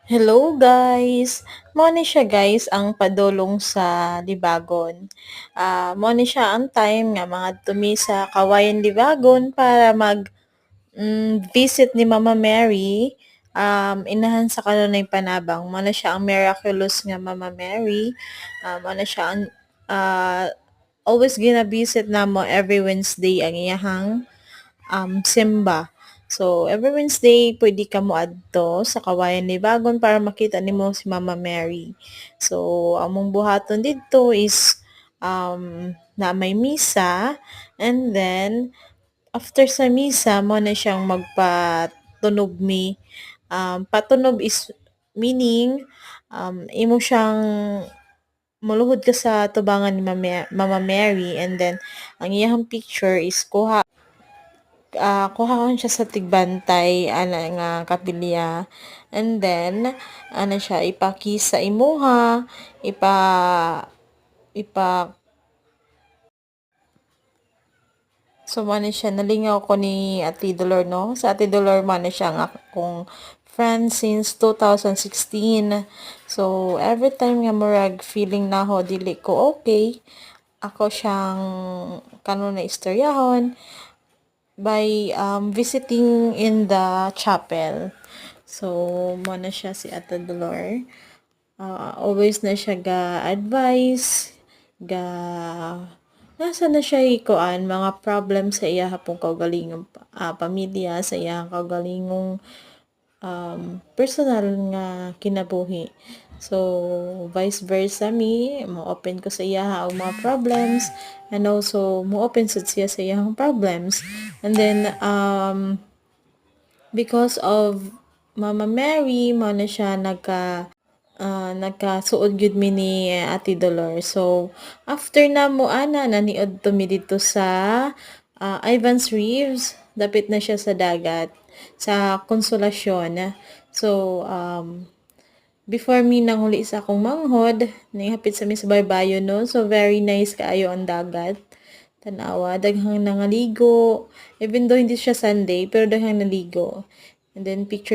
Hello guys! Mao ni siya guys ang padulong sa Libagon. Mao ni siya ang time nga mga tumi sa Kawayan Libagon para visit ni Mama Mary. Inahan sa kanunay panabang. Mao na siya ang miraculous nga Mama Mary. Mao na siya ang ah, always gina-visit namo every Wednesday ang iyahang simba. So, every Wednesday, pwede ka mo adto sa Kawayan Libagon para makita nimo si Mama Mary. So, among buhaton dito is na may misa, and then after sa misa mo na siyang magpatunog mi. Patunog is meaning imo siyang muluhod ka sa tubangan ni Mama Mary, and then ang iyang picture is kuhahon siya sa tigbantay ana nga kapilya, and then ana siya ipakisa imuha, ipa ipa so man siya nalingaw ko ni Ate Dolor, no, sa Ate Dolor man siya nga akong friend since 2016. So every time nga murag feeling na ho dili ko okay, ako siyang kanon na istoryahon by visiting in the chapel. So, mo na siya si Ate Dolor. Always na siya ga-advise, ga nasa na siya ikuan mga problem sa iya hapong kaugalingong pamilya, sa iya kaugalingong personal nga kinabuhi. So, vice versa me, mo-open ko sa iya ang mga problems, and also mo-open sad siya sa iyang problems. And then, because of Mama Mary, mo na siya nagkasuod gyud mi ni Ate Dolor. So, after na mo ana naniod to mi dito sa Ivans Reeves, dapit na siya sa dagat, sa Konsolasyon. So, before mi nanghuli sa akong manghod, hapit sa mi sa baybayon, no? So, very nice kaayo ang dagat. Tanawa, daghang nangaligo. Even though hindi siya Sunday, pero daghang naligo. And then, picture